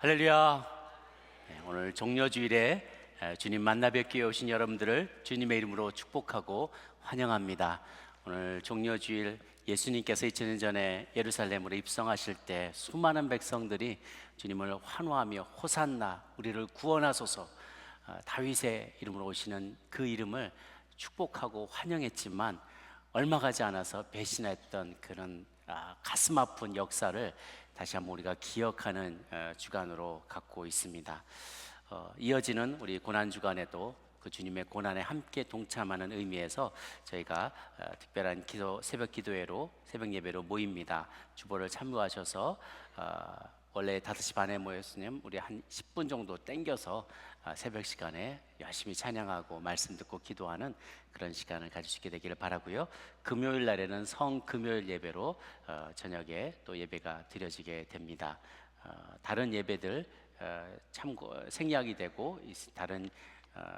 할렐루야. 오늘 종려주일에 주님 만나 뵙기 위해 오신 여러분들을 주님의 이름으로 축복하고 환영합니다. 오늘 종려주일 예수님께서 2000년 전에 예루살렘으로 입성하실 때 수많은 백성들이 주님을 환호하며 호산나 우리를 구원하소서, 다윗의 이름으로 오시는 그 이름을 축복하고 환영했지만 얼마 가지 않아서 배신했던 그런 가슴 아픈 역사를 다시 한번 우리가 기억하는 주간으로 갖고 있습니다. 이어지는 우리 고난주간에도 그 주님의 고난에 함께 동참하는 의미에서 저희가 특별한 새벽 기도회로, 새벽 예배로 모입니다. 주보를 참여하셔서 원래 5시 반에 모였으면 우리 한 10분 정도 땡겨서 새벽 시간에 열심히 찬양하고 말씀 듣고 기도하는 그런 시간을 가질 수 있게 되기를 바라고요. 금요일 날에는 성금요일 예배로 저녁에 또 예배가 드려지게 됩니다. 다른 예배들 참고 생략이 되고 다른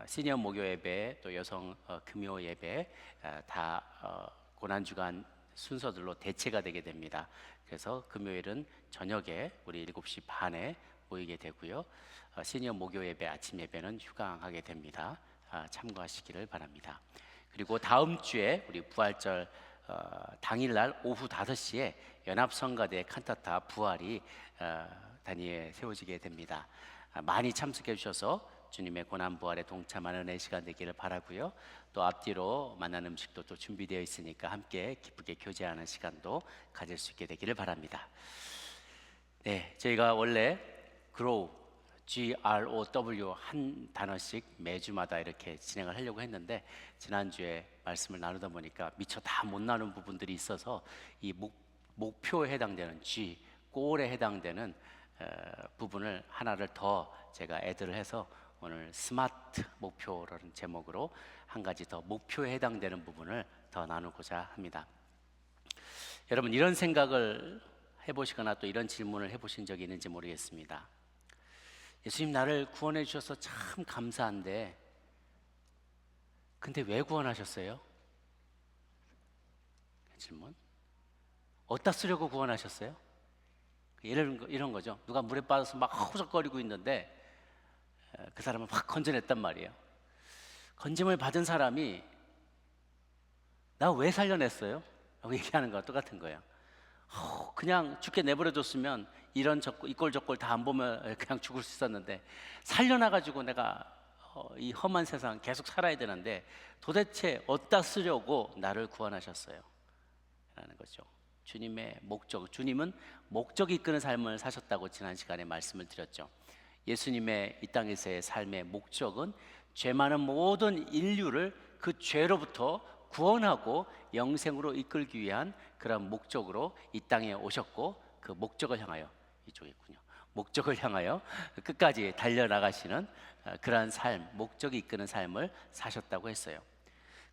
시니어 목요 예배 또 여성 금요 예배 다 고난주간 순서들로 대체가 되게 됩니다. 그래서 금요일은 저녁에 우리 7시 반에 모이게 되고요. 시니어 목요 예배 아침 예배는 휴강하게 됩니다. 참고하시기를 바랍니다. 그리고 다음 주에 우리 부활절 당일날 오후 5시에 연합성가대 칸타타 부활이 단위에 세워지게 됩니다. 많이 참석해 주셔서 주님의 고난 부활에 동참하는 이 시간 되기를 바라고요. 또 앞뒤로 만난 음식도 또 준비되어 있으니까 함께 기쁘게 교제하는 시간도 가질 수 있게 되기를 바랍니다. 네, 저희가 원래 grow, G-R-O-W 한 단어씩 매주마다 이렇게 진행을 하려고 했는데 지난주에 말씀을 나누다 보니까 미처 다 못 나눈 부분들이 있어서 이 목표에 해당되는 G, 골에 해당되는 부분을 하나를 더 제가 애드를 해서 오늘 스마트 목표라는 제목으로 한 가지 더 목표에 해당되는 부분을 더 나누고자 합니다. 여러분, 이런 생각을 해보시거나 또 이런 질문을 해보신 적이 있는지 모르겠습니다. 예수님, 나를 구원해 주셔서 참 감사한데 근데 왜 구원하셨어요? 질문. 어디다 쓰려고 구원하셨어요? 이런 거죠. 누가 물에 빠져서 막 허우적거리고 있는데 그 사람을 확 건져냈단 말이에요. 건짐을 받은 사람이 나 왜 살려냈어요? 라고 얘기하는 거와 똑같은 거예요. 그냥 죽게 내버려뒀으면 이 꼴 저 꼴 다 안 보면 그냥 죽을 수 있었는데 살려놔가지고 내가 이 험한 세상 계속 살아야 되는데 도대체 어디다 쓰려고 나를 구원하셨어요? 라는 거죠. 주님의 목적, 주님은 목적이 이끄는 삶을 사셨다고 지난 시간에 말씀을 드렸죠. 예수님의 이 땅에서의 삶의 목적은 죄 많은 모든 인류를 그 죄로부터 구원하고 영생으로 이끌기 위한 그런 목적으로 이 땅에 오셨고 그 목적을 향하여 이쪽에 있군요. 목적을 향하여 끝까지 달려나가시는 그러한 삶, 목적이 이끄는 삶을 사셨다고 했어요.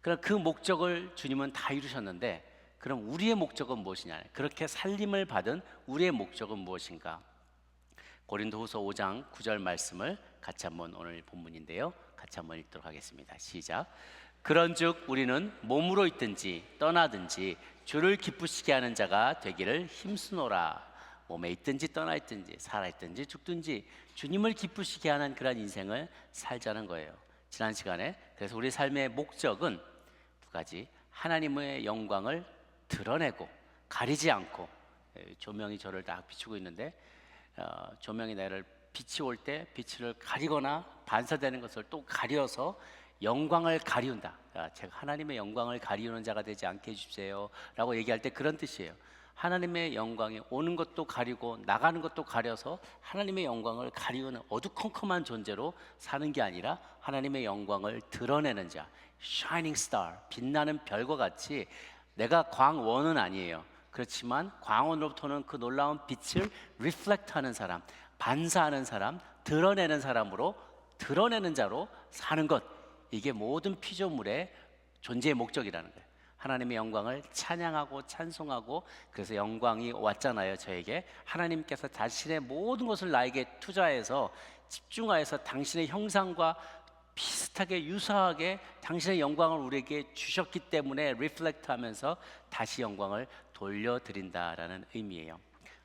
그럼 그 목적을 주님은 다 이루셨는데 그럼 우리의 목적은 무엇이냐? 그렇게 살림을 받은 우리의 목적은 무엇인가? 고린도후서 5장 9절 말씀을 같이 한번 오늘 본문인데요. 같이 한번 읽도록 하겠습니다. 시작. 그런즉 우리는 몸으로 있든지 떠나든지 주를 기쁘시게 하는 자가 되기를 힘쓰노라. 몸에 있든지 떠나 있든지 살아 있든지 죽든지 주님을 기쁘시게 하는 그런 인생을 살자는 거예요. 지난 시간에 그래서 우리 삶의 목적은 두 가지. 하나님의 영광을 드러내고 가리지 않고, 조명이 저를 딱 비추고 있는데 조명이 나를 빛이 올 때 빛을 가리거나 반사되는 것을 또 가려서 영광을 가리운다. 제가 하나님의 영광을 가리우는 자가 되지 않게 해주세요 라고 얘기할 때 그런 뜻이에요. 하나님의 영광이 오는 것도 가리고 나가는 것도 가려서 하나님의 영광을 가리우는 어두컴컴한 존재로 사는 게 아니라 하나님의 영광을 드러내는 자, shining star, 빛나는 별과 같이. 내가 광원은 아니에요. 그렇지만 광원으로부터는 그 놀라운 빛을 리플렉트하는 사람, 반사하는 사람, 드러내는 사람으로, 드러내는 자로 사는 것, 이게 모든 피조물의 존재의 목적이라는 거예요. 하나님의 영광을 찬양하고 찬송하고, 그래서 영광이 왔잖아요. 저에게 하나님께서 자신의 모든 것을 나에게 투자해서 집중하여서 당신의 형상과 비슷하게 유사하게 당신의 영광을 우리에게 주셨기 때문에 리플렉트하면서 다시 영광을 돌려드린다라는 의미예요.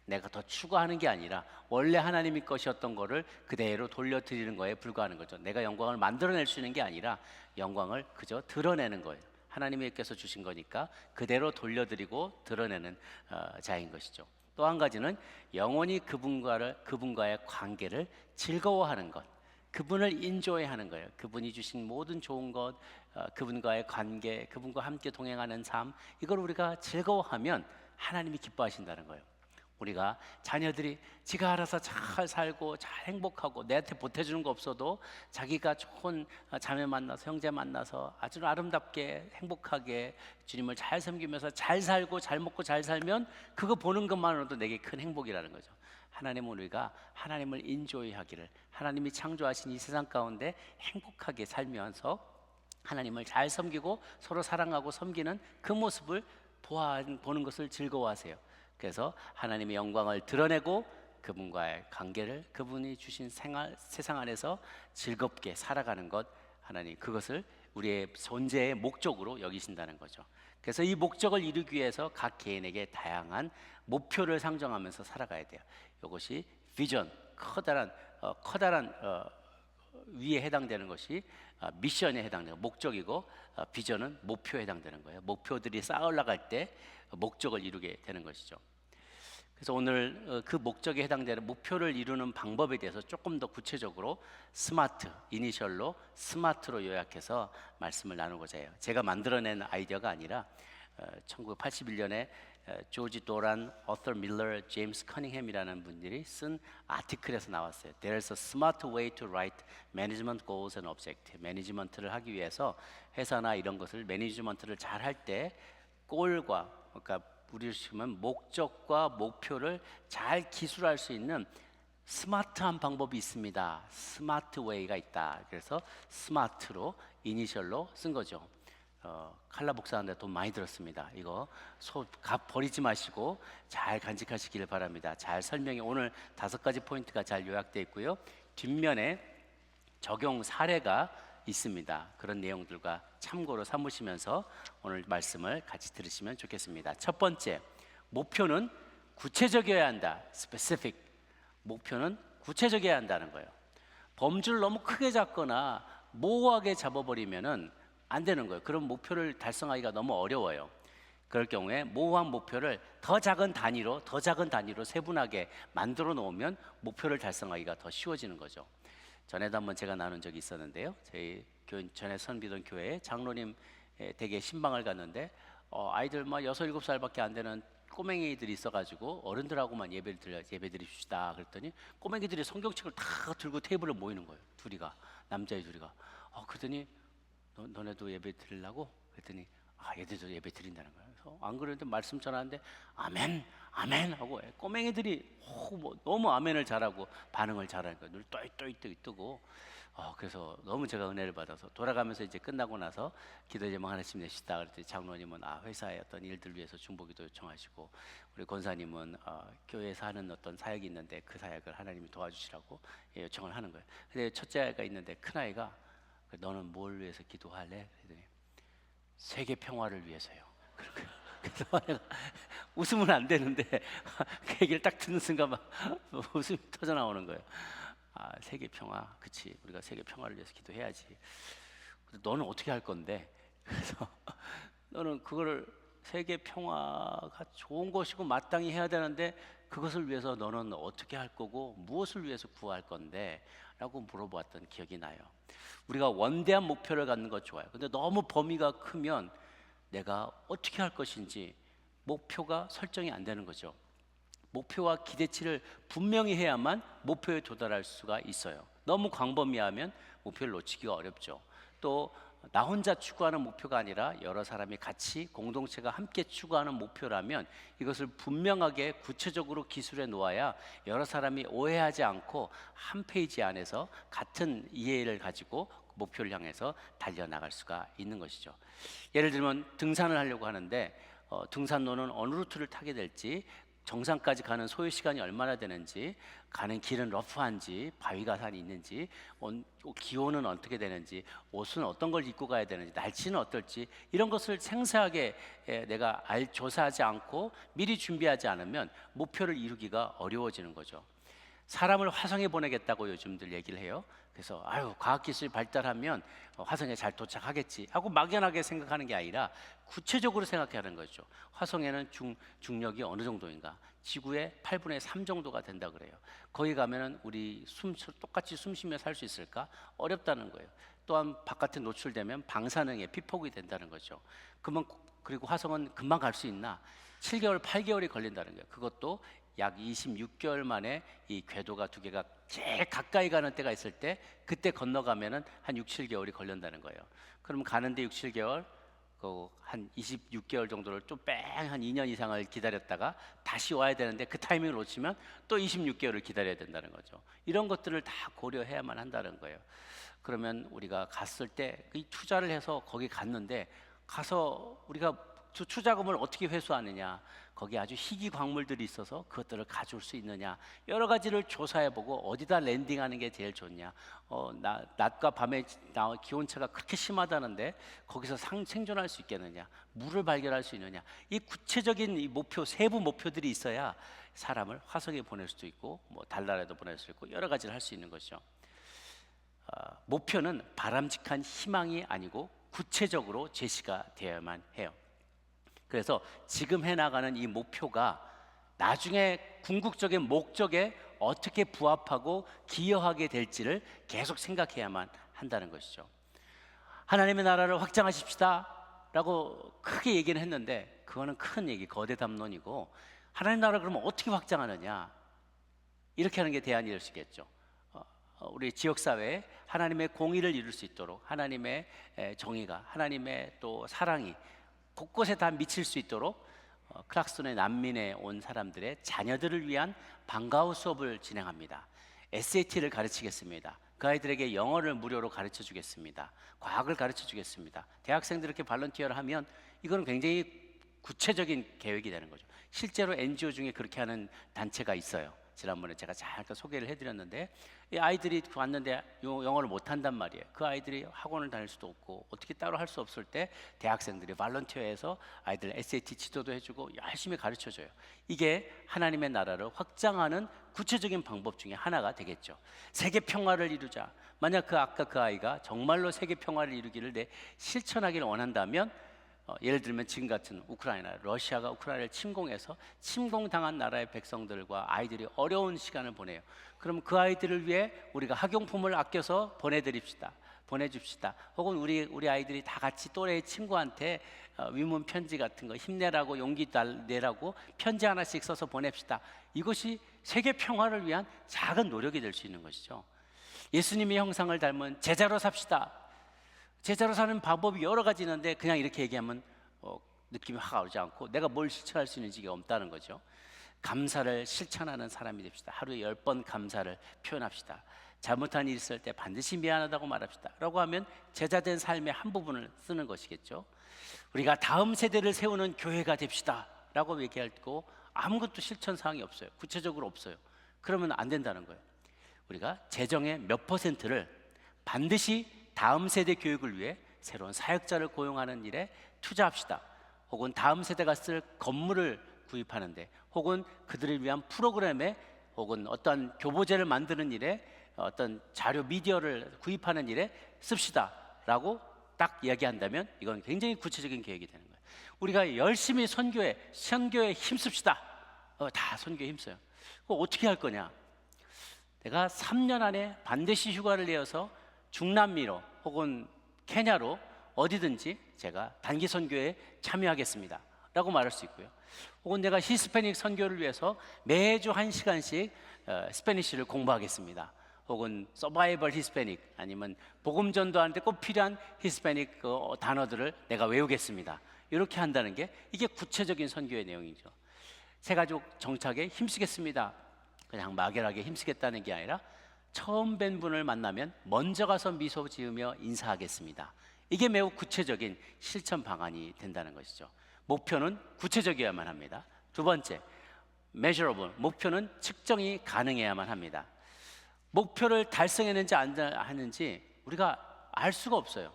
내가 더 추구하는 게 아니라 원래 하나님이 것이었던 거를 그대로 돌려드리는 거에 불과하는 거죠. 내가 영광을 만들어낼 수 있는 게 아니라 영광을 그저 드러내는 거예요. 하나님께서 주신 거니까 그대로 돌려드리고 드러내는 자인 것이죠. 또 한 가지는 영원히 그분과의 관계를 즐거워하는 것, 그분을 인조해하는 거예요. 그분이 주신 모든 좋은 것, 그분과의 관계, 그분과 함께 동행하는 삶, 이걸 우리가 즐거워하면 하나님이 기뻐하신다는 거예요. 우리가 자녀들이 지가 알아서 잘 살고 잘 행복하고 내한테 보태주는 거 없어도 자기가 좋은 자매 만나서 형제 만나서 아주 아름답게 행복하게 주님을 잘 섬기면서 잘 살고 잘 먹고 잘 살면 그거 보는 것만으로도 내게 큰 행복이라는 거죠. 하나님은 우리가 하나님을 인조이하기를, 하나님이 창조하신 이 세상 가운데 행복하게 살면서 하나님을 잘 섬기고 서로 사랑하고 섬기는 그 모습을 보는 것을 즐거워하세요. 그래서 하나님의 영광을 드러내고 그분과의 관계를, 그분이 주신 세상 안에서 즐겁게 살아가는 것, 하나님 그것을 우리의 존재의 목적으로 여기신다는 거죠. 그래서 이 목적을 이루기 위해서 각 개인에게 다양한 목표를 상정하면서 살아가야 돼요. 이것이 비전, 커다란 위에 해당되는 것이 미션에 해당되는 목적이고, 비전은 목표에 해당되는 거예요. 목표들이 쌓아 올라갈 때 목적을 이루게 되는 것이죠. 그래서 오늘 그 목적에 해당되는 목표를 이루는 방법에 대해서 조금 더 구체적으로 스마트, 이니셜로 스마트로 요약해서 말씀을 나누고자 해요. 제가 만들어낸 아이디어가 아니라 1981년에 조지 도란, 어서 밀러, 제임스 커닝햄이라는 분들이 쓴 아티클에서 나왔어요. There's a smart way to write management goals and objectives. 매니지먼트를 하기 위해서 회사나 이런 것을 매니지먼트를 잘 할 때 골과, 그러니까 우리로 치면 목적과 목표를 잘 기술할 수 있는 스마트한 방법이 있습니다. 스마트 웨이가 있다. 그래서 스마트로 이니셜로 쓴 거죠. 칼라 목사한테 돈 많이 들었습니다. 이거 값 버리지 마시고 잘 간직하시길 바랍니다. 잘 설명이 오늘 5가지 포인트가 잘 요약되어 있고요. 뒷면에 적용 사례가 있습니다. 그런 내용들과 참고로 삼으시면서 오늘 말씀을 같이 들으시면 좋겠습니다. 첫 번째, 목표는 구체적이어야 한다. specific. 목표는 구체적이어야 한다는 거예요. 범주를 너무 크게 잡거나 모호하게 잡아버리면은 안 되는 거예요. 그럼 목표를 달성하기가 너무 어려워요. 그럴 경우에 모호한 목표를 더 작은 단위로 세분하게 만들어 놓으면 목표를 달성하기가 더 쉬워지는 거죠. 전에도 한번 제가 나눈 적이 있었는데요. 저희 전에 선비던 교회에 장로님 댁에 신방을 갔는데 아이들 막 6, 7살밖에 안 되는 꼬맹이들이 있어가지고 어른들하고만 예배 드립시다 그랬더니 꼬맹이들이 성경책을 다 들고 테이블에 모이는 거예요. 남자애 둘이가. 그랬더니 너네도 예배 드리려고? 그랬더니 얘들도 예배 드린다는 거예요. 그래서 안 그래도 말씀 전하는데 아멘 아멘 하고 꼬맹이들이 너무 아멘을 잘하고 반응을 잘하니까 눈을 또이 뜨고 그래서 너무 제가 은혜를 받아서 돌아가면서 이제 끝나고 나서 기도 제목 하나씩 내시다 그랬더니 장로님은 회사의 어떤 일들 위해서 중보기도 요청하시고, 우리 권사님은 교회에서 하는 어떤 사역이 있는데 그 사역을 하나님이 도와주시라고 요청을 하는 거예요. 근데 첫째 아이가 있는데 큰 아이가 너는 뭘 위해서 기도할래? 그랬더니 세계 평화를 위해서요. 그래서 내가 웃으면 안 되는데 그 얘기를 딱 듣는 순간 막 웃음이 터져 나오는 거예요. 세계 평화, 그치? 우리가 세계 평화를 위해서 기도해야지. 근데 너는 어떻게 할 건데? 그래서 너는 그거를 세계 평화가 좋은 것이고 마땅히 해야 되는데 그것을 위해서 너는 어떻게 할 거고 무엇을 위해서 구할 건데? 라고 물어보았던 기억이 나요. 우리가 원대한 목표를 갖는 것 좋아요. 근데 너무 범위가 크면 내가 어떻게 할 것인지 목표가 설정이 안 되는 거죠. 목표와 기대치를 분명히 해야만 목표에 도달할 수가 있어요. 너무 광범위하면 목표를 놓치기가 어렵죠. 또 나 혼자 추구하는 목표가 아니라 여러 사람이 같이 공동체가 함께 추구하는 목표라면 이것을 분명하게 구체적으로 기술해 놓아야 여러 사람이 오해하지 않고 한 페이지 안에서 같은 이해를 가지고 목표를 향해서 달려나갈 수가 있는 것이죠. 예를 들면 등산을 하려고 하는데 등산로는 어느 루트를 타게 될지 정상까지 가는 소요 시간이 얼마나 되는지, 가는 길은 러프한지, 바위가 산이 있는지, 기온은 어떻게 되는지, 옷은 어떤 걸 입고 가야 되는지, 날씨는 어떨지, 이런 것을 생생하게 내가 조사하지 않고 미리 준비하지 않으면 목표를 이루기가 어려워지는 거죠. 사람을 화성에 보내겠다고 요즘들 얘기를 해요. 그래서 과학기술이 발달하면 화성에 잘 도착하겠지 하고 막연하게 생각하는 게 아니라 구체적으로 생각하는 거죠. 화성에는 중력이 어느 정도인가? 지구의 8분의 3 정도가 된다 그래요. 거기 가면은 우리 똑같이 숨 쉬며 살 수 있을까? 어렵다는 거예요. 또한 바깥에 노출되면 방사능에 피폭이 된다는 거죠. 그리고 화성은 금방 갈 수 있나? 7개월, 8개월이 걸린다는 거예요. 그것도 약 26개월 만에 이 궤도가 두 개가 제일 가까이 가는 때가 있을 때, 그때 건너가면은 한 6, 7개월이 걸린다는 거예요. 그럼 가는데 6, 7개월, 한 26개월 정도를 좀 한 2년 이상을 기다렸다가 다시 와야 되는데 그 타이밍을 놓치면 또 26개월을 기다려야 된다는 거죠. 이런 것들을 다 고려해야만 한다는 거예요. 그러면 우리가 갔을 때 이 투자를 해서 거기 갔는데, 가서 우리가 투자금을 어떻게 회수하느냐, 거기 아주 희귀 광물들이 있어서 그것들을 가져올 수 있느냐, 여러 가지를 조사해보고 어디다 랜딩하는 게 제일 좋냐, 낮과 밤의 기온차가 그렇게 심하다는데 거기서 생존할 수 있겠느냐, 물을 발견할 수 있느냐, 이 구체적인 이 목표, 세부 목표들이 있어야 사람을 화성에 보낼 수도 있고 달나라에도 보낼 수 있고 여러 가지를 할 수 있는 것이죠. 목표는 바람직한 희망이 아니고 구체적으로 제시가 되어야만 해요. 그래서 지금 해나가는 이 목표가 나중에 궁극적인 목적에 어떻게 부합하고 기여하게 될지를 계속 생각해야만 한다는 것이죠. 하나님의 나라를 확장하십시다 라고 크게 얘기는 했는데, 그거는 큰 얘기, 거대 담론이고, 하나님 나라를 그러면 어떻게 확장하느냐, 이렇게 하는 게 대안이 될 수 있겠죠. 우리 지역사회에 하나님의 공의를 이룰 수 있도록, 하나님의 정의가, 하나님의 또 사랑이 곳곳에 다 미칠 수 있도록 클락스톤의 난민에 온 사람들의 자녀들을 위한 방과후 수업을 진행합니다. SAT를 가르치겠습니다. 그 아이들에게 영어를 무료로 가르쳐 주겠습니다. 과학을 가르쳐 주겠습니다. 대학생들 이렇게 발런티어를 하면 이거는 굉장히 구체적인 계획이 되는 거죠. 실제로 NGO 중에 그렇게 하는 단체가 있어요. 지난번에 제가 잠깐 소개를 해드렸는데, 이 아이들이 왔는데 영어를 못한단 말이에요. 그 아이들이 학원을 다닐 수도 없고 어떻게 따로 할 수 없을 때 대학생들이 발런티어해서 아이들 SAT 지도도 해주고 열심히 가르쳐줘요. 이게 하나님의 나라를 확장하는 구체적인 방법 중에 하나가 되겠죠. 세계 평화를 이루자. 만약 아까 그 아이가 정말로 세계 평화를 이루기를 실천하기를 원한다면, 예를 들면 지금 같은 우크라이나, 러시아가 우크라이나를 침공해서 침공당한 나라의 백성들과 아이들이 어려운 시간을 보내요. 그럼 그 아이들을 위해 우리가 학용품을 아껴서 보내줍시다. 혹은 우리 아이들이 다 같이 또래의 친구한테 위문 편지 같은 거, 힘내라고, 용기 내라고 편지 하나씩 써서 보냅시다. 이것이 세계 평화를 위한 작은 노력이 될 수 있는 것이죠. 예수님의 형상을 닮은 제자로 삽시다. 제자로 사는 방법이 여러 가지 있는데 그냥 이렇게 얘기하면 느낌이 확 오지 않고 내가 뭘 실천할 수 있는지가 없다는 거죠. 감사를 실천하는 사람이 됩시다. 하루에 10번 감사를 표현합시다. 잘못한 일 있을 때 반드시 미안하다고 말합시다 라고 하면 제자된 삶의 한 부분을 쓰는 것이겠죠. 우리가 다음 세대를 세우는 교회가 됩시다 라고 얘기하고 아무것도 실천 사항이 없어요. 구체적으로 없어요. 그러면 안 된다는 거예요. 우리가 재정의 몇 %를 반드시 다음 세대 교육을 위해 새로운 사역자를 고용하는 일에 투자합시다. 혹은 다음 세대가 쓸 건물을 구입하는데, 혹은 그들을 위한 프로그램에, 혹은 어떤 교보제를 만드는 일에, 어떤 자료 미디어를 구입하는 일에 씁시다 라고 딱 이야기한다면 이건 굉장히 구체적인 계획이 되는 거예요. 우리가 열심히 선교에 힘씁시다. 다 선교에 힘써요. 그거 어떻게 할 거냐? 내가 3년 안에 반드시 휴가를 내어서 중남미로 혹은 케냐로 어디든지 제가 단기 선교에 참여하겠습니다 라고 말할 수 있고요. 혹은 내가 히스패닉 선교를 위해서 매주 1시간씩 스페니쉬를 공부하겠습니다. 혹은 서바이벌 히스패닉, 아니면 복음 전도하는데 꼭 필요한 히스패닉 단어들을 내가 외우겠습니다. 이렇게 한다는 게 이게 구체적인 선교의 내용이죠. 새가족 정착에 힘쓰겠습니다. 그냥 막연하게 힘쓰겠다는 게 아니라 처음 뵌 분을 만나면 먼저 가서 미소 지으며 인사하겠습니다. 이게 매우 구체적인 실천 방안이 된다는 것이죠. 목표는 구체적이어야만 합니다. 두 번째, measurable, 목표는 측정이 가능해야만 합니다. 목표를 달성했는지 안 하는지 우리가 알 수가 없어요.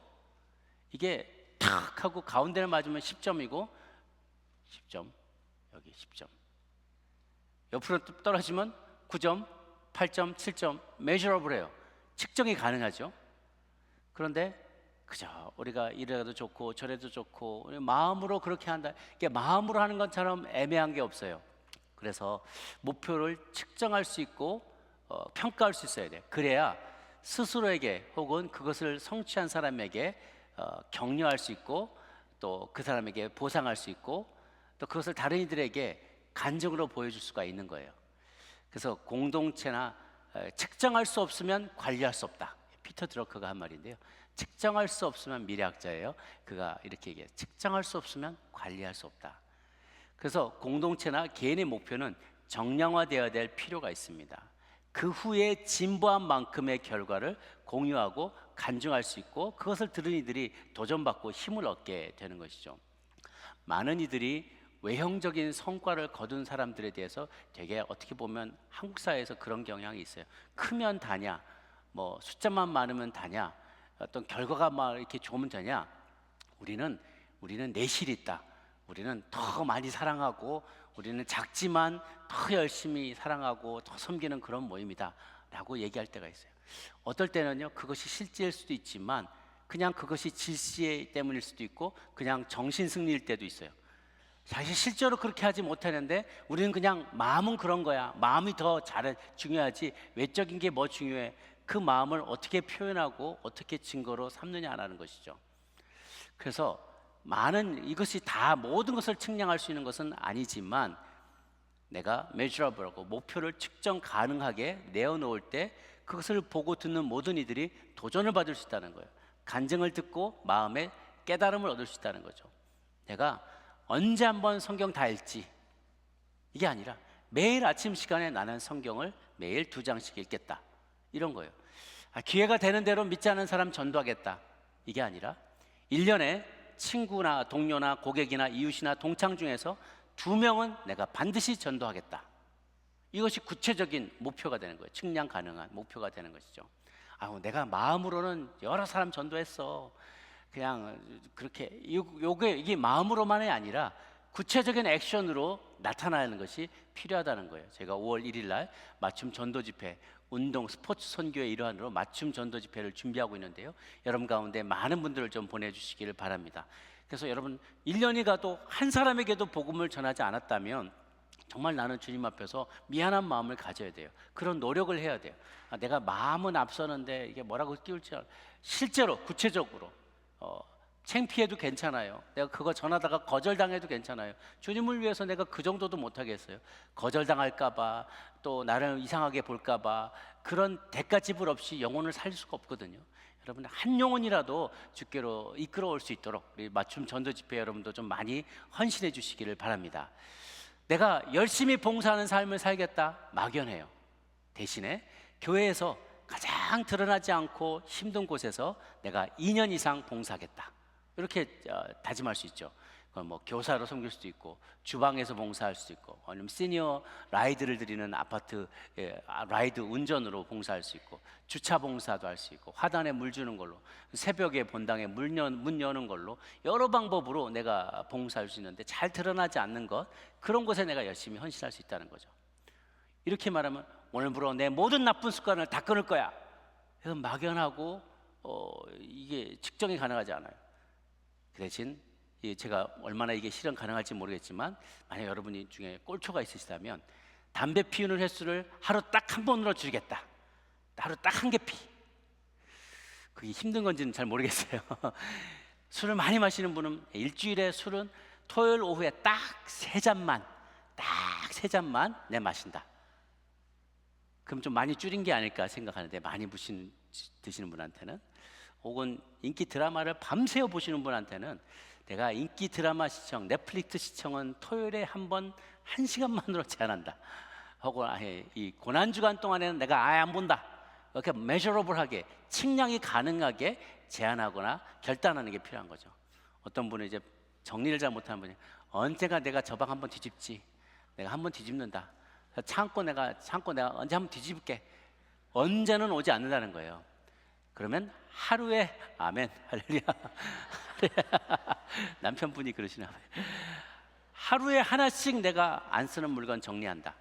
이게 탁 하고 가운데를 맞으면 10점이고 10점, 여기 10점. 옆으로 떨어지면 9점, 8점, 7점 measurable해요. 측정이 가능하죠. 그런데 그저 우리가 이래도 좋고 저래도 좋고 마음으로 그렇게 한다. 이게 마음으로 하는 것처럼 애매한 게 없어요. 그래서 목표를 측정할 수 있고 평가할 수 있어야 돼요. 그래야 스스로에게 혹은 그것을 성취한 사람에게 격려할 수 있고 또 그 사람에게 보상할 수 있고 또 그것을 다른 이들에게 간증으로 보여줄 수가 있는 거예요. 그래서 공동체나 측정할 수 없으면 관리할 수 없다. 피터 드러커가 한 말인데요. 측정할 수 없으면 미래학자예요. 그가 이렇게 얘기해요. 측정할 수 없으면 관리할 수 없다. 그래서 공동체나 개인의 목표는 정량화되어야 될 필요가 있습니다. 그 후에 진보한 만큼의 결과를 공유하고 간증할 수 있고 그것을 들은 이들이 도전받고 힘을 얻게 되는 것이죠. 많은 이들이 외형적인 성과를 거둔 사람들에 대해서 되게 어떻게 보면 한국 사회에서 그런 경향이 있어요. 크면 다냐, 뭐 숫자만 많으면 다냐, 어떤 결과가 막 이렇게 좋으면 되냐. 우리는 내실이 있다. 우리는 더 많이 사랑하고 우리는 작지만 더 열심히 사랑하고 더 섬기는 그런 모임이다 라고 얘기할 때가 있어요. 어떨 때는요 그것이 실제일 수도 있지만 그냥 그것이 질시 때문일 수도 있고 그냥 정신승리일 때도 있어요. 사실 실제로 그렇게 하지 못하는데 우리는 그냥 마음은 그런 거야. 마음이 더 중요하지 외적인 게 뭐 중요해. 그 마음을 어떻게 표현하고 어떻게 증거로 삼느냐라는 것이죠. 그래서 이것이 다 모든 것을 측량할 수 있는 것은 아니지만 내가 measurable하고 목표를 측정 가능하게 내어놓을 때 그것을 보고 듣는 모든 이들이 도전을 받을 수 있다는 거예요. 간증을 듣고 마음에 깨달음을 얻을 수 있다는 거죠. 내가 언제 한번 성경 다 읽지 이게 아니라 매일 아침 시간에 나는 성경을 매일 2장씩 읽겠다 이런 거예요. 기회가 되는 대로 믿지 않는 사람 전도하겠다 이게 아니라 1년에 친구나 동료나 고객이나 이웃이나 동창 중에서 2명은 내가 반드시 전도하겠다. 이것이 구체적인 목표가 되는 거예요. 측량 가능한 목표가 되는 것이죠. 내가 마음으로는 여러 사람 전도했어. 그냥 그렇게 이게 마음으로만이 아니라 구체적인 액션으로 나타나는 것이 필요하다는 거예요. 제가 5월 1일 날 맞춤 전도 집회 운동 스포츠 선교의 일환으로 맞춤 전도 집회를 준비하고 있는데요. 여러분 가운데 많은 분들을 좀 보내주시기를 바랍니다. 그래서 여러분 1년이 가도 한 사람에게도 복음을 전하지 않았다면 정말 나는 주님 앞에서 미안한 마음을 가져야 돼요. 그런 노력을 해야 돼요. 내가 마음은 앞서는데 이게 뭐라고 끼울지 실제로 구체적으로 창피해도 괜찮아요. 내가 그거 전하다가 거절당해도 괜찮아요. 주님을 위해서 내가 그 정도도 못하겠어요. 거절당할까봐 또 나를 이상하게 볼까봐 그런 대가지불 없이 영혼을 살릴 수가 없거든요. 여러분 한 영혼이라도 주께로 이끌어올 수 있도록 우리 맞춤 전도 집회 여러분도 좀 많이 헌신해 주시기를 바랍니다. 내가 열심히 봉사하는 삶을 살겠다 막연해요. 대신에 교회에서 가장 드러나지 않고 힘든 곳에서 내가 2년 이상 봉사하겠다 이렇게 다짐할 수 있죠. 뭐 교사로 섬길 수도 있고 주방에서 봉사할 수도 있고 아니면 시니어 라이드를 드리는 아파트 라이드 운전으로 봉사할 수 있고 주차 봉사도 할 수 있고 화단에 물 주는 걸로 새벽에 본당에 문 여는 걸로 여러 방법으로 내가 봉사할 수 있는데 잘 드러나지 않는 것 그런 곳에 내가 열심히 헌신할 수 있다는 거죠. 이렇게 말하면 오늘부로 내 모든 나쁜 습관을 다 끊을 거야. 이건 막연하고 이게 측정이 가능하지 않아요. 그 대신 제가 얼마나 이게 실현 가능할지 모르겠지만 만약 여러분이 중에 꼴초가 있으시다면 담배 피우는 횟수를 하루 딱 한 번으로 줄이겠다. 하루 딱 한 개 피. 그게 힘든 건지는 잘 모르겠어요. 술을 많이 마시는 분은 일주일에 술은 토요일 오후에 딱 세 잔만 내 마신다. 그럼 좀 많이 줄인 게 아닐까 생각하는데 많이 드시는 분한테는 혹은 인기 드라마를 밤새워 보시는 분한테는 내가 인기 드라마 시청, 넷플릭스 시청은 토요일에 한 번 1시간만으로 제한한다. 혹은 이 고난주간 동안에는 내가 아예 안 본다. 이렇게 measurable하게 측량이 가능하게 제한하거나 결단하는 게 필요한 거죠. 어떤 분은 이제 정리를 잘 못하는 분이 언젠가 내가 저 방 한번 뒤집지. 내가 한번 뒤집는다. 참고 내가 언제 한번 뒤집을게. 언제는 오지 않는다는 거예요. 그러면 하루에 아멘 할렐루야. 남편분이 그러시나 봐요. 하루에 하나씩 내가 안 쓰는 물건 정리한다.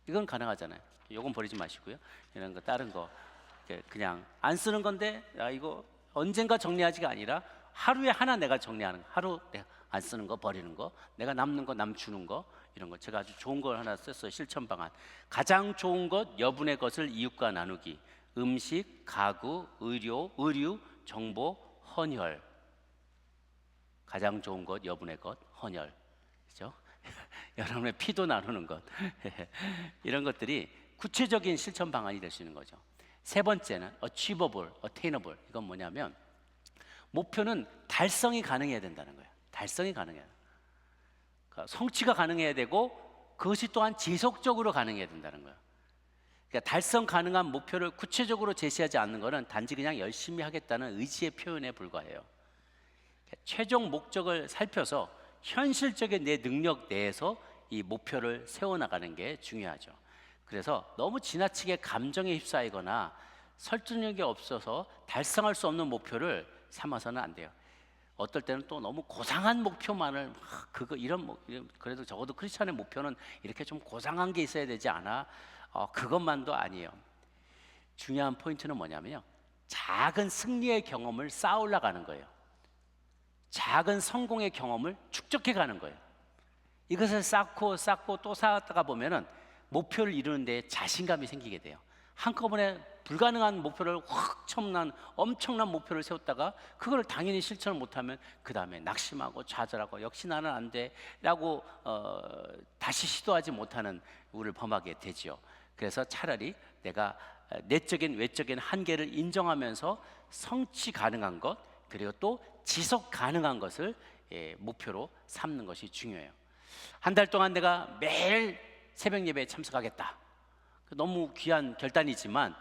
이건 가능하잖아요. 이건 버리지 마시고요. 이런 거 다른 거 그냥 안 쓰는 건데 이거 언젠가 정리하지가 아니라 하루에 하나 내가 정리하는 거. 하루 내가 안 쓰는 거 버리는 거, 내가 남는 거 남 주는 거, 이런 거. 제가 아주 좋은 걸 하나 썼어요. 실천 방안. 가장 좋은 것 여분의 것을 이웃과 나누기. 음식, 가구, 의류, 정보, 헌혈. 가장 좋은 것 여분의 것, 헌혈. 그죠? 여러분의 피도 나누는 것. 이런 것들이 구체적인 실천 방안이 될 수 있는 거죠. 세 번째는 achievable, attainable. 이건 뭐냐면 목표는 달성이 가능해야 된다는 거예요. 달성이 가능해요. 그러니까 성취가 가능해야 되고 그것이 또한 지속적으로 가능해야 된다는 거예요. 그러니까 달성 가능한 목표를 구체적으로 제시하지 않는 것은 단지 그냥 열심히 하겠다는 의지의 표현에 불과해요. 최종 목적을 살펴서 현실적인 내 능력 내에서 이 목표를 세워나가는 게 중요하죠. 그래서 너무 지나치게 감정에 휩싸이거나 설득력이 없어서 달성할 수 없는 목표를 삼아서는 안 돼요. 어떨 때는 또 너무 고상한 목표만을 그래도 적어도 크리스찬의 목표는 이렇게 좀 고상한 게 있어야 되지 않아? 그것만도 아니에요. 중요한 포인트는 뭐냐면요, 작은 승리의 경험을 쌓아올라가는 거예요. 작은 성공의 경험을 축적해 가는 거예요. 이것을 쌓고 또 쌓았다가 보면은 목표를 이루는 데 자신감이 생기게 돼요. 한꺼번에 불가능한 목표를 엄청난 목표를 세웠다가 그걸 당연히 실천을 못하면 그 다음에 낙심하고 좌절하고 역시 나는 안 돼 라고 다시 시도하지 못하는 우를 범하게 되지요. 그래서 차라리 내가 내적인 외적인 한계를 인정하면서 성취 가능한 것, 그리고 또 지속 가능한 것을 목표로 삼는 것이 중요해요. 한 달 동안 내가 매일 새벽 예배에 참석하겠다. 너무 귀한 결단이지만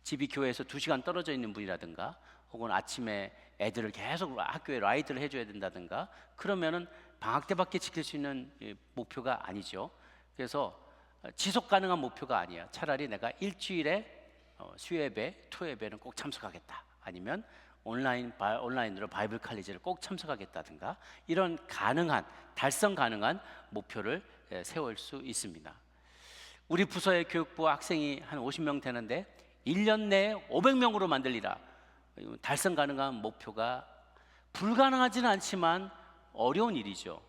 집이 교회에서 2시간 떨어져 있는 분이라든가 혹은 아침에 애들을 계속 학교에 라이드를 해줘야 된다든가 그러면은 방학 때밖에 지킬 수 있는 목표가 아니죠. 그래서 지속 가능한 목표가 아니야. 차라리 내가 일주일에 수예배, 토예배는 꼭 참석하겠다. 아니면 온라인으로 바이블 칼리지를 꼭 참석하겠다든가 이런 달성 가능한 목표를 세울 수 있습니다. 우리 부서의 교육부 학생이 한 50명 되는데 1년 내에 500명으로 만들리라. 달성 가능한 목표가 불가능하지는 않지만 어려운 일이죠.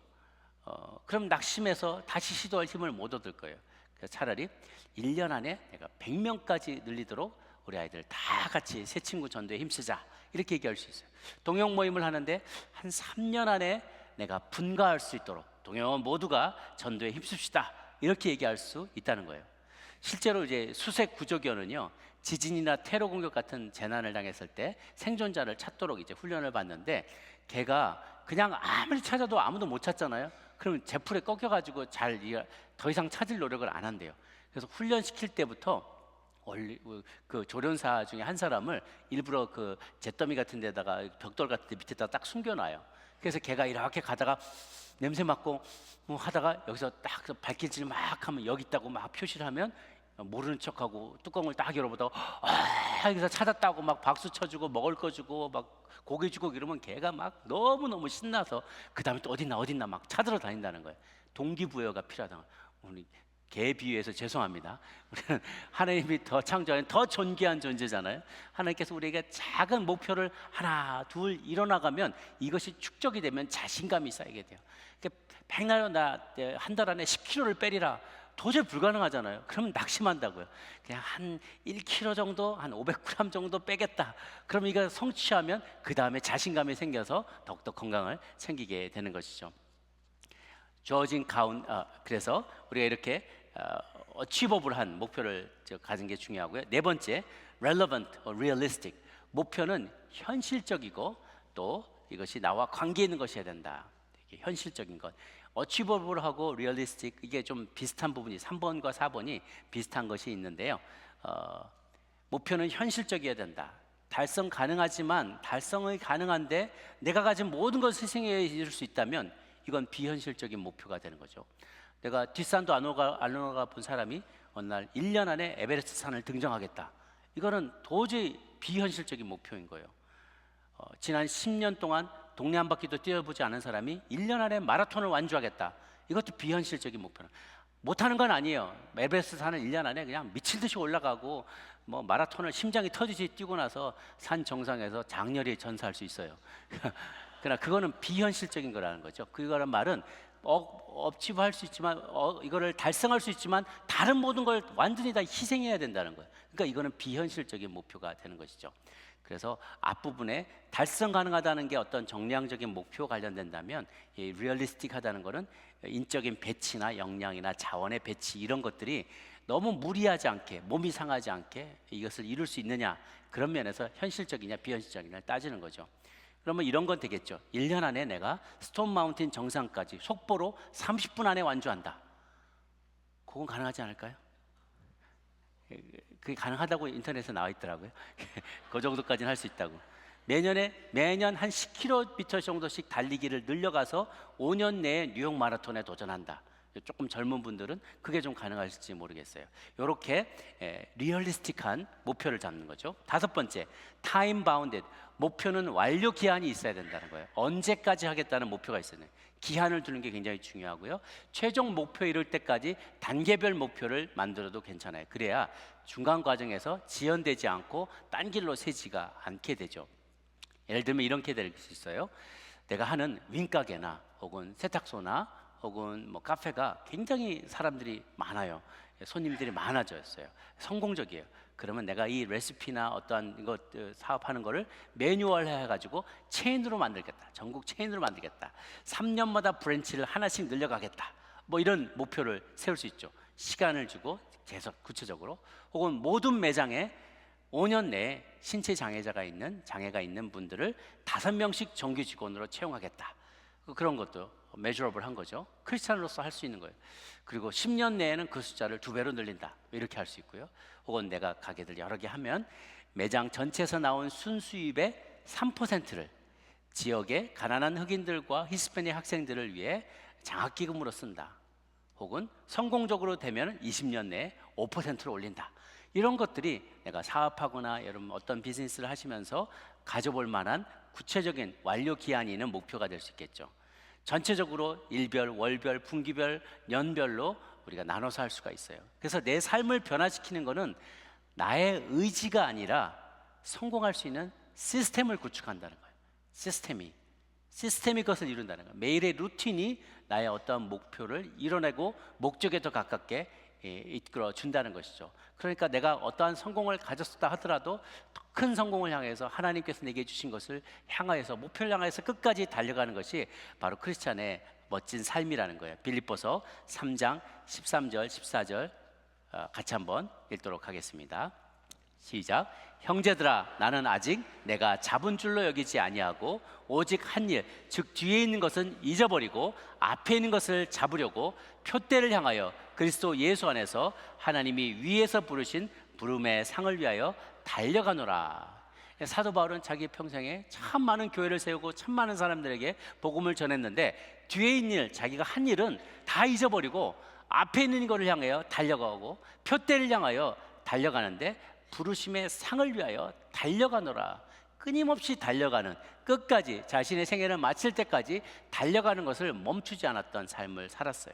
그럼 낙심해서 다시 시도할 힘을 못 얻을 거예요. 그래서 차라리 1년 안에 내가 100명까지 늘리도록 우리 아이들 다 같이 새 친구 전도에 힘쓰자 이렇게 얘기할 수 있어요. 동영 모임을 하는데 한 3년 안에 내가 분가할 수 있도록 동영원 모두가 전도에 힘씁시다 이렇게 얘기할 수 있다는 거예요. 실제로 이제 수색 구조견은요, 지진이나 테러 공격 같은 재난을 당했을 때 생존자를 찾도록 이제 훈련을 받는데 걔가 그냥 아무리 찾아도 아무도 못 찾잖아요. 그러면 제풀에 꺾여가지고 더 이상 찾을 노력을 안 한대요. 그래서 훈련시킬 때부터 그 조련사 중에 한 사람을 일부러 그 잿더미 같은 데다가 벽돌 같은 데 밑에다 딱 숨겨놔요. 그래서 걔가 이렇게 가다가 냄새 맡고 하다가 여기서 딱 발길질 막 하면 여기 있다고 막 표시를 하면 모르는 척하고 뚜껑을 딱 열어보다가 여기서 찾았다고 막 박수 쳐주고 먹을 거 주고 막 고기 주고 이러면 걔가 막 너무너무 신나서 그 다음에 또 어딨나 막 찾으러 다닌다는 거예요. 동기부여가 필요하다. 우리 개 비유해서 죄송합니다. 우리는 하나님이 더 창조하는 더 존귀한 존재잖아요. 하나님께서 우리에게 작은 목표를 하나 둘 이뤄나가면 이것이 축적이 되면 자신감이 쌓이게 돼요. 백날 한 달 안에 10kg를 빼리라. 도저히 불가능하잖아요. 그러면 낙심한다고요. 그냥 한 1kg 정도, 한 500g 정도 빼겠다. 그럼 이거 성취하면 그 다음에 자신감이 생겨서 더욱더 건강을 챙기게 되는 것이죠. 그래서 우리가 이렇게 어치버블한 목표를 가진 게 중요하고요. 네 번째, relevant or realistic. 목표는 현실적이고 또 이것이 나와 관계 있는 것이어야 된다. 현실적인 것. 어치버블하고 리얼리스틱 이게 좀 비슷한 부분이 3번과 4번이 비슷한 것이 있는데요. 목표는 현실적이어야 된다. 달성 가능하지만 달성이 가능한데 내가 가진 모든 것을 희생해 줄 수 있다면 이건 비현실적인 목표가 되는 거죠. 내가 뒷산도 안 올라가 본 사람이 어느 날 1년 안에 에베레스트 산을 등정하겠다. 이거는 도저히 비현실적인 목표인 거예요. 지난 10년 동안 동네 한 바퀴도 뛰어보지 않은 사람이 1년 안에 마라톤을 완주하겠다. 이것도 비현실적인 목표는. 못하는 건 아니에요. 에베레스트 산을 1년 안에 그냥 미친 듯이 올라가고 뭐 마라톤을 심장이 터지지 뛰고 나서 산 정상에서 장렬히 전사할 수 있어요. 그러나 그거는 비현실적인 거라는 거죠. 그거란 말은 어치브할 수 있지만 이거를 달성할 수 있지만 다른 모든 걸 완전히 다 희생해야 된다는 거예요. 그러니까 이거는 비현실적인 목표가 되는 것이죠. 그래서 앞부분에 달성 가능하다는 게 어떤 정량적인 목표 관련된다면 이 리얼리스틱하다는 거는 인적인 배치나 역량이나 자원의 배치 이런 것들이 너무 무리하지 않게 몸이 상하지 않게 이것을 이룰 수 있느냐 그런 면에서 현실적이냐 비현실적이냐를 따지는 거죠. 그러면 이런 건 되겠죠. 1년 안에 내가 스톤 마운틴 정상까지 속보로 30분 안에 완주한다. 그건 가능하지 않을까요? 그게 가능하다고 인터넷에 나와 있더라고요. 그 정도까지는 할 수 있다고. 매년 한 10km 정도씩 달리기를 늘려가서 5년 내에 뉴욕 마라톤에 도전한다. 조금 젊은 분들은 그게 좀 가능할지 모르겠어요. 이렇게 리얼리스틱한 목표를 잡는 거죠. 5번째, 타임 바운드. 목표는 완료 기한이 있어야 된다는 거예요. 언제까지 하겠다는 목표가 있어야 돼요. 기한을 두는 게 굉장히 중요하고요. 최종 목표 이룰 때까지 단계별 목표를 만들어도 괜찮아요. 그래야 중간 과정에서 지연되지 않고 딴 길로 새지가 않게 되죠. 예를 들면 이렇게 될 수 있어요. 내가 하는 윙가게나 혹은 세탁소나 혹은 뭐 카페가 굉장히 사람들이 많아요. 손님들이 많아졌어요. 성공적이에요. 그러면 내가 이 레시피나 어떠한 이거 사업하는 거를 매뉴얼 해가지고 체인으로 만들겠다. 전국 체인으로 만들겠다. 3년마다 브랜치를 하나씩 늘려가겠다. 뭐 이런 목표를 세울 수 있죠. 시간을 주고 계속 구체적으로. 혹은 모든 매장에 5년 내에 신체 장애가 있는 분들을 5명씩 정규 직원으로 채용하겠다. 그런 것도 메저러블한 거죠. 크리스찬으로서 할 수 있는 거예요. 그리고 10년 내에는 그 숫자를 2배로 늘린다. 이렇게 할 수 있고요. 혹은 내가 가게들 여러 개 하면 매장 전체에서 나온 순수입의 3%를 지역의 가난한 흑인들과 히스패닉 학생들을 위해 장학기금으로 쓴다. 혹은 성공적으로 되면 20년 내에 5%로 올린다. 이런 것들이 내가 사업하거나 여러분 어떤 비즈니스를 하시면서 가져볼 만한 구체적인 완료 기한이 있는 목표가 될 수 있겠죠. 전체적으로 일별, 월별, 분기별, 년별로 우리가 나눠서 할 수가 있어요. 그래서 내 삶을 변화시키는 것은 나의 의지가 아니라 성공할 수 있는 시스템을 구축한다는 거예요. 시스템이 그것을 이룬다는 거예요. 매일의 루틴이 나의 어떤 목표를 이뤄내고 목적에 더 가깝게 이끌어 준다는 것이죠. 그러니까 내가 어떠한 성공을 가졌다 하더라도 더 큰 성공을 향해서 하나님께서 내게 주신 것을 향하여서 목표를 향해서 끝까지 달려가는 것이 바로 크리스찬의 멋진 삶이라는 거예요. 빌립보서 3장 13절 14절 같이 한번 읽도록 하겠습니다. 시작. 형제들아, 나는 아직 내가 잡은 줄로 여기지 아니하고 오직 한 일, 즉 뒤에 있는 것은 잊어버리고 앞에 있는 것을 잡으려고 표대를 향하여 그리스도 예수 안에서 하나님이 위에서 부르신 부름의 상을 위하여 달려가노라. 사도 바울은 자기 평생에 참 많은 교회를 세우고 참 많은 사람들에게 복음을 전했는데 뒤에 있는 일, 자기가 한 일은 다 잊어버리고 앞에 있는 것을 향하여 달려가고 표대를 향하여 달려가는데 부르심의 상을 위하여 달려가노라. 끊임없이 달려가는, 끝까지 자신의 생애를 마칠 때까지 달려가는 것을 멈추지 않았던 삶을 살았어요.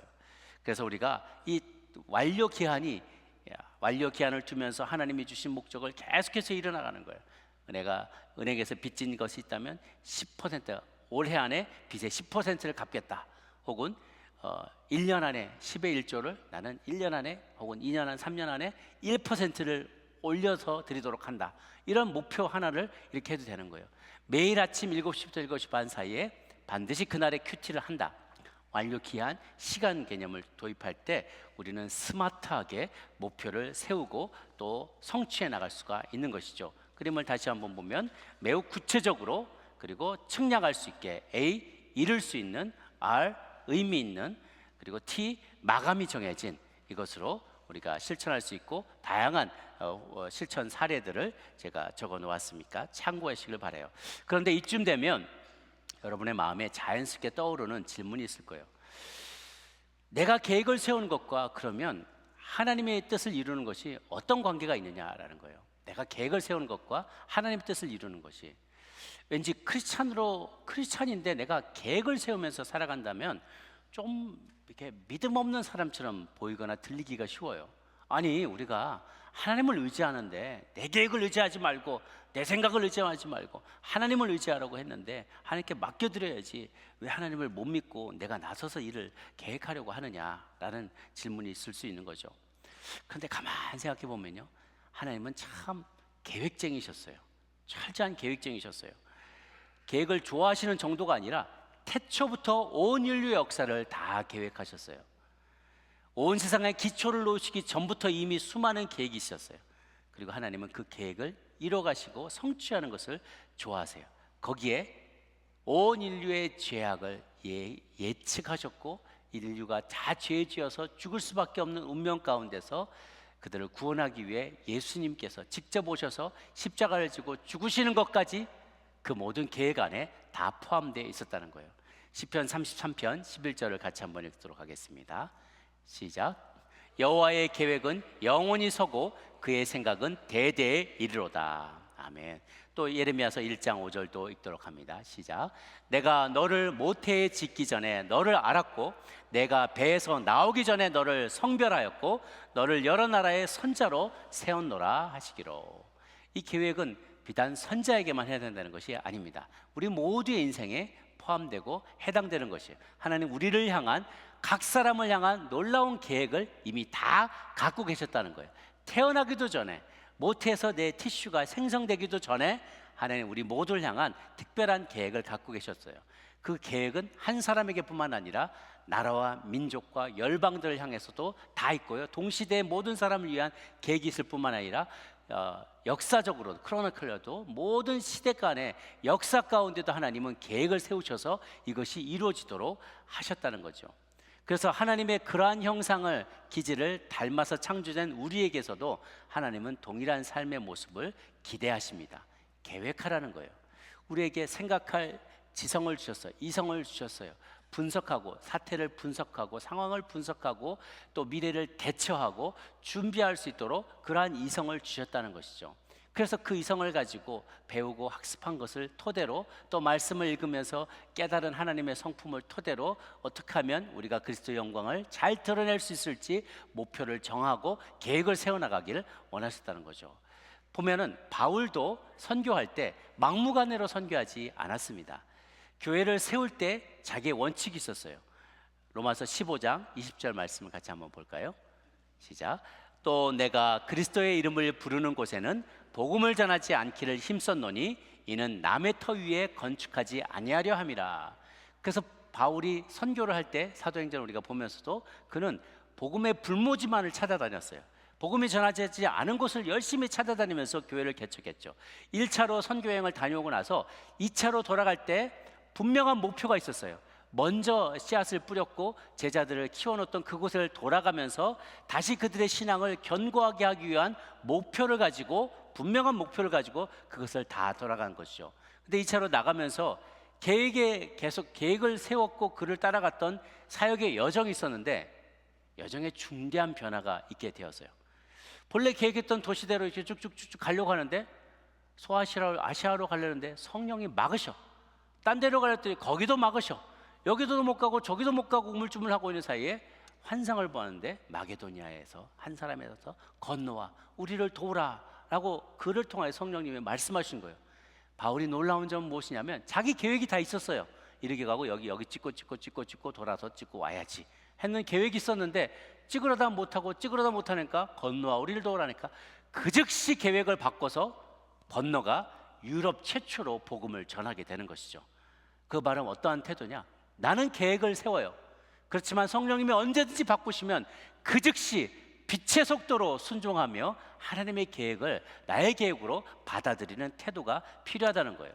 그래서 우리가 이 완료 기한을 두면서 하나님이 주신 목적을 계속해서 이뤄나가는 거예요. 은행에서 빚진 것이 있다면 10%, 올해 안에 빚의 10%를 갚겠다. 혹은 1년 안에 10의 1조를 나는 1년 안에 혹은 2년 안, 3년 안에 1%를 올려서 드리도록 한다. 이런 목표 하나를 이렇게 해도 되는 거예요. 매일 아침 7시부터 7시 반 사이에 반드시 그날의 큐티를 한다. 완료 기한, 시간 개념을 도입할 때 우리는 스마트하게 목표를 세우고 또 성취해 나갈 수가 있는 것이죠. 그림을 다시 한번 보면 매우 구체적으로 그리고 측량할 수 있게 A, 이룰 수 있는, R, 의미 있는, 그리고 T, 마감이 정해진 이것으로 우리가 실천할 수 있고 다양한 실천 사례들을 제가 적어 놓았으니까 참고하시길 바라요. 그런데 이쯤 되면 여러분의 마음에 자연스럽게 떠오르는 질문이 있을 거예요. 내가 계획을 세우는 것과 그러면 하나님의 뜻을 이루는 것이 어떤 관계가 있느냐라는 거예요. 내가 계획을 세우는 것과 하나님의 뜻을 이루는 것이, 왠지 크리스찬인데 내가 계획을 세우면서 살아간다면 좀 이렇게 믿음 없는 사람처럼 보이거나 들리기가 쉬워요. 아니, 우리가 하나님을 의지하는데 내 계획을 의지하지 말고 내 생각을 의지하지 말고 하나님을 의지하라고 했는데 하나님께 맡겨드려야지 왜 하나님을 못 믿고 내가 나서서 일을 계획하려고 하느냐라는 질문이 있을 수 있는 거죠. 그런데 가만히 생각해 보면요, 하나님은 참 계획쟁이셨어요. 철저한 계획쟁이셨어요. 계획을 좋아하시는 정도가 아니라 태초부터 온 인류의 역사를 다 계획하셨어요. 온 세상의 기초를 놓으시기 전부터 이미 수많은 계획이 있었어요. 그리고 하나님은 그 계획을 이뤄가시고 성취하는 것을 좋아하세요. 거기에 온 인류의 죄악을 예측하셨고 인류가 다 죄 지어서 죽을 수밖에 없는 운명 가운데서 그들을 구원하기 위해 예수님께서 직접 오셔서 십자가를 지고 죽으시는 것까지 그 모든 계획 안에 다 포함되어 있었다는 거예요. 시편 33편 11절을 같이 한번 읽도록 하겠습니다. 시작. 여호와의 계획은 영원히 서고 그의 생각은 대대에 이르로다. 아멘. 또 예레미야서 1장 5절도 읽도록 합니다. 시작. 내가 너를 모태에 짓기 전에 너를 알았고 내가 배에서 나오기 전에 너를 성별하였고 너를 여러 나라의 선자로 세웠노라 하시기로. 이 계획은 비단 선자에게만 해야 된다는 것이 아닙니다. 우리 모두의 인생에 포함되고 해당되는 것이에요. 하나님 우리를 향한, 각 사람을 향한 놀라운 계획을 이미 다 갖고 계셨다는 거예요. 태어나기도 전에, 모태에서 내 티슈가 생성되기도 전에 하나님 우리 모두를 향한 특별한 계획을 갖고 계셨어요. 그 계획은 한 사람에게뿐만 아니라 나라와 민족과 열방들을 향해서도 다 있고요, 동시대의 모든 사람을 위한 계획이 있을 뿐만 아니라 역사적으로 크로니클러도 모든 시대 간의 역사 가운데도 하나님은 계획을 세우셔서 이것이 이루어지도록 하셨다는 거죠. 그래서 하나님의 그러한 형상을, 기질을 닮아서 창조된 우리에게서도 하나님은 동일한 삶의 모습을 기대하십니다. 계획하라는 거예요. 우리에게 생각할 지성을 주셨어요. 이성을 주셨어요. 분석하고, 사태를 분석하고, 상황을 분석하고, 또 미래를 대처하고 준비할 수 있도록 그러한 이성을 주셨다는 것이죠. 그래서 그 이성을 가지고 배우고 학습한 것을 토대로, 또 말씀을 읽으면서 깨달은 하나님의 성품을 토대로 어떻게 하면 우리가 그리스도의 영광을 잘 드러낼 수 있을지 목표를 정하고 계획을 세워나가기를 원하셨다는 거죠. 보면은 바울도 선교할 때 막무가내로 선교하지 않았습니다. 교회를 세울 때 자기의 원칙이 있었어요. 로마서 15장 20절 말씀을 같이 한번 볼까요? 시작. 또 내가 그리스도의 이름을 부르는 곳에는 복음을 전하지 않기를 힘썼노니 이는 남의 터 위에 건축하지 아니하려 함이라. 그래서 바울이 선교를 할 때 사도행전을 우리가 보면서도 그는 복음의 불모지만을 찾아다녔어요. 복음이 전하지 않은 곳을 열심히 찾아다니면서 교회를 개척했죠. 1차로 선교여행을 다녀오고 나서 2차로 돌아갈 때 분명한 목표가 있었어요. 먼저 씨앗을 뿌렸고 제자들을 키워놓던 그곳을 돌아가면서 다시 그들의 신앙을 견고하게 하기 위한 목표를 가지고, 분명한 목표를 가지고 그것을 다 돌아간 것이죠. 근데 2차로 나가면서 계속 계획을 세웠고 그를 따라갔던 사역의 여정이 있었는데 여정에 중대한 변화가 있게 되었어요. 본래 계획했던 도시대로 이렇게 쭉쭉쭉 가려고 하는데 아시아로 가려는데 성령이 막으셔. 딴 데로 가려더니 거기도 막으셔. 여기도 못 가고 저기도 못 가고 우물쭈물하고 있는 사이에 환상을 보았는데 마게도니아에서 한 사람에서 건너와 우리를 도우라 라고 그를 통하여 성령님이 말씀하신 거예요. 바울이 놀라운 점은 무엇이냐면 자기 계획이 다 있었어요. 이렇게 가고 여기 찍고 돌아서 찍고 와야지 했는 계획이 있었는데 찍으려다 못하니까 건너와 우리를 도우라니까 그 즉시 계획을 바꿔서 건너가 유럽 최초로 복음을 전하게 되는 것이죠. 그 말은 어떠한 태도냐? 나는 계획을 세워요. 그렇지만 성령님이 언제든지 바꾸시면 그 즉시 빛의 속도로 순종하며 하나님의 계획을 나의 계획으로 받아들이는 태도가 필요하다는 거예요.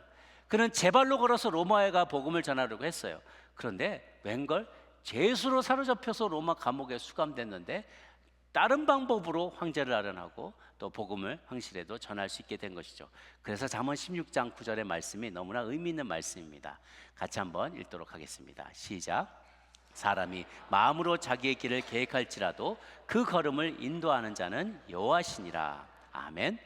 그는 제 발로 걸어서 로마에 가 복음을 전하려고 했어요. 그런데 웬걸 죄수로 사로잡혀서 로마 감옥에 수감됐는데 다른 방법으로 황제를 아련하고 또 복음을 황실에도 전할 수 있게 된 것이죠. 그래서 잠언 16장 9절의 말씀이 너무나 의미 있는 말씀입니다. 같이 한번 읽도록 하겠습니다. 시작. 사람이 마음으로 자기의 길을 계획할지라도 그 걸음을 인도하는 자는 여호와시니라. 아멘.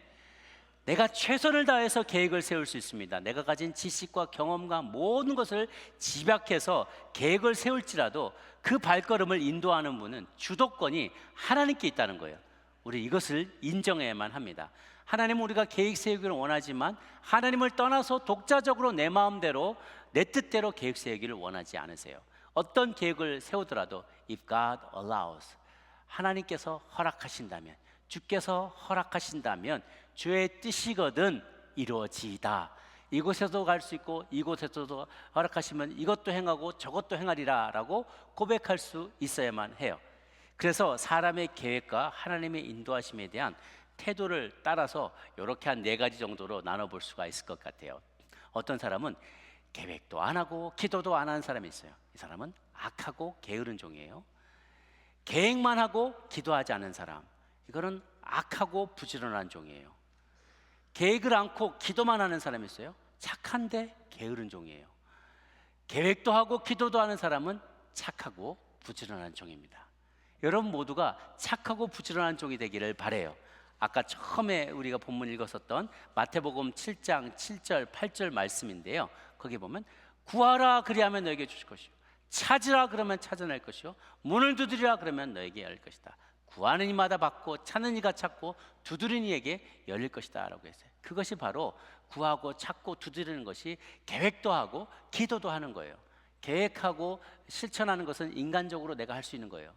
내가 최선을 다해서 계획을 세울 수 있습니다. 내가 가진 지식과 경험과 모든 것을 집약해서 계획을 세울지라도 그 발걸음을 인도하는 분은 주도권이 하나님께 있다는 거예요. 우리 이것을 인정해야만 합니다. 하나님은 우리가 계획 세우기를 원하지만 하나님을 떠나서 독자적으로 내 마음대로 내 뜻대로 계획 세우기를 원하지 않으세요. 어떤 계획을 세우더라도 if God allows, 하나님께서 허락하신다면, 주께서 허락하신다면 주의 뜻이거든 이루어지이다. 이곳에도 갈 수 있고 이곳에서도 허락하시면 이것도 행하고 저것도 행하리라 라고 고백할 수 있어야만 해요. 그래서 사람의 계획과 하나님의 인도하심에 대한 태도를 따라서 이렇게 한 4가지 정도로 나눠볼 수가 있을 것 같아요. 어떤 사람은 계획도 안 하고 기도도 안 하는 사람이 있어요. 이 사람은 악하고 게으른 종이에요. 계획만 하고 기도하지 않는 사람, 이거는 악하고 부지런한 종이에요. 계획을 않고 기도만 하는 사람이 있어요. 착한데 게으른 종이에요. 계획도 하고 기도도 하는 사람은 착하고 부지런한 종입니다. 여러분 모두가 착하고 부지런한 종이 되기를 바라요. 아까 처음에 우리가 본문 읽었었던 마태복음 7장 7절 8절 말씀인데요, 거기 보면 구하라 그리하면 너에게 주실 것이요, 찾으라 그러면 찾아낼 것이요, 문을 두드리라 그러면 너에게 열릴 것이다. 구하는 이마다 받고 찾는 이가 찾고 두드리는 이에게 열릴 것이다 라고 했어요. 그것이 바로 구하고 찾고 두드리는 것이 계획도 하고 기도도 하는 거예요. 계획하고 실천하는 것은 인간적으로 내가 할 수 있는 거예요.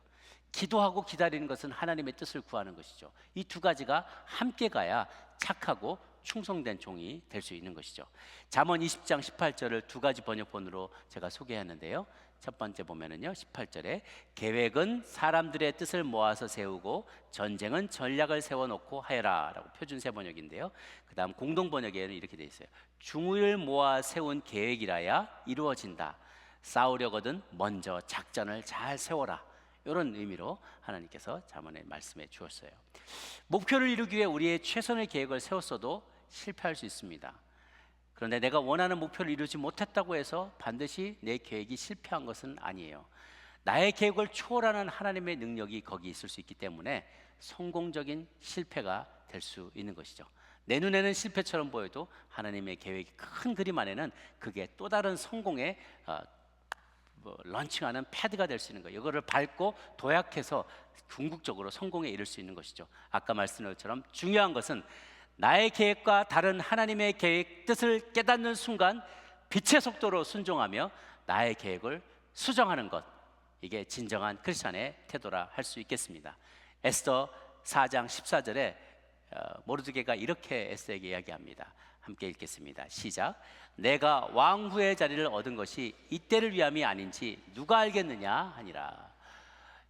기도하고 기다리는 것은 하나님의 뜻을 구하는 것이죠. 이 2가지가 함께 가야 착하고 충성된 종이 될 수 있는 것이죠. 잠언 20장 18절을 2가지 번역본으로 제가 소개했는데요, 첫 번째 보면은요 18절에 계획은 사람들의 뜻을 모아서 세우고 전쟁은 전략을 세워놓고 하여라 라고 표준세 번역인데요, 그 다음 공동번역에는 이렇게 돼 있어요. 중의를 모아 세운 계획이라야 이루어진다. 싸우려거든 먼저 작전을 잘 세워라. 이런 의미로 하나님께서 잠언에 말씀해 주었어요. 목표를 이루기 위해 우리의 최선의 계획을 세웠어도 실패할 수 있습니다. 그런데 내가 원하는 목표를 이루지 못했다고 해서 반드시 내 계획이 실패한 것은 아니에요. 나의 계획을 초월하는 하나님의 능력이 거기 있을 수 있기 때문에 성공적인 실패가 될 수 있는 것이죠. 내 눈에는 실패처럼 보여도 하나님의 계획이 큰 그림 안에는 그게 또 다른 성공의 런칭하는 패드가 될 수 있는 거예요. 이거를 밟고 도약해서 궁극적으로 성공에 이를 수 있는 것이죠. 아까 말씀드린 것처럼 중요한 것은 나의 계획과 다른 하나님의 계획 뜻을 깨닫는 순간 빛의 속도로 순종하며 나의 계획을 수정하는 것, 이게 진정한 크리스찬의 태도라 할 수 있겠습니다. 에스더 4장 14절에 모르드게가 이렇게 에스더에게 이야기합니다. 함께 읽겠습니다. 시작. 내가 왕후의 자리를 얻은 것이 이때를 위함이 아닌지 누가 알겠느냐 하니라.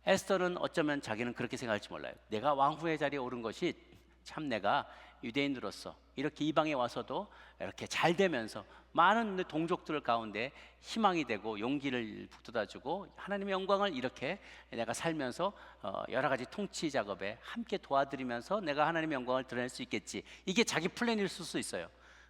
에스더는 어쩌면 자기는 그렇게 생각할지 몰라요. 내가 왕후의 자리에 오른 것이 참 내가 유대인으로서 이렇게 이방에 와서도 이렇게 잘 되면서 많은 동족들 가운데 희망이 되고 용기를 북돋아주고 하나님의 영광을 이렇게 내가 살면서 여러 가지 통치 작업에 함께 도와드리면서 내가 하나님의 영광을 드러낼 수 있겠지, 이게 자기 플랜일 수 있어요.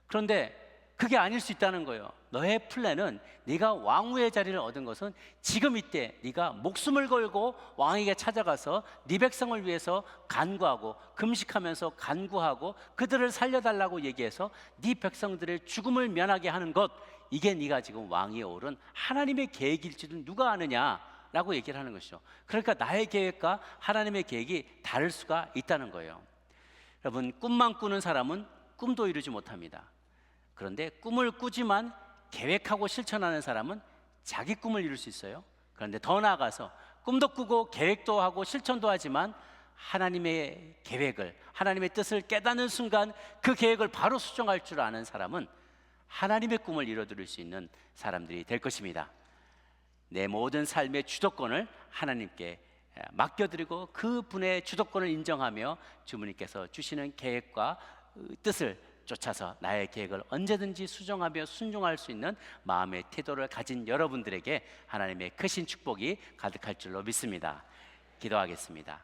그런데 그게 아닐 수 있다는 거예요. 너의 플랜은 네가 왕후의 자리를 얻은 것은 지금 이때 네가 목숨을 걸고 왕에게 찾아가서 네 백성을 위해서 간구하고 금식하면서 간구하고 그들을 살려달라고 얘기해서 네 백성들의 죽음을 면하게 하는 것, 이게 네가 지금 왕위에 오른 하나님의 계획일지도 누가 아느냐라고 얘기를 하는 것이죠. 그러니까 나의 계획과 하나님의 계획이 다를 수가 있다는 거예요. 여러분, 꿈만 꾸는 사람은 꿈도 이루지 못합니다. 그런데 꿈을 꾸지만 계획하고 실천하는 사람은 자기 꿈을 이룰 수 있어요. 그런데 더 나아가서 꿈도 꾸고 계획도 하고 실천도 하지만 하나님의 계획을, 하나님의 뜻을 깨닫는 순간 그 계획을 바로 수정할 줄 아는 사람은 하나님의 꿈을 이뤄드릴 수 있는 사람들이 될 것입니다. 내 모든 삶의 주도권을 하나님께 맡겨드리고 그분의 주도권을 인정하며 주님께서 주시는 계획과 뜻을 쫓아서 나의 계획을 언제든지 수정하며 순종할 수 있는 마음의 태도를 가진 여러분들에게 하나님의 크신 축복이 가득할 줄로 믿습니다. 기도하겠습니다.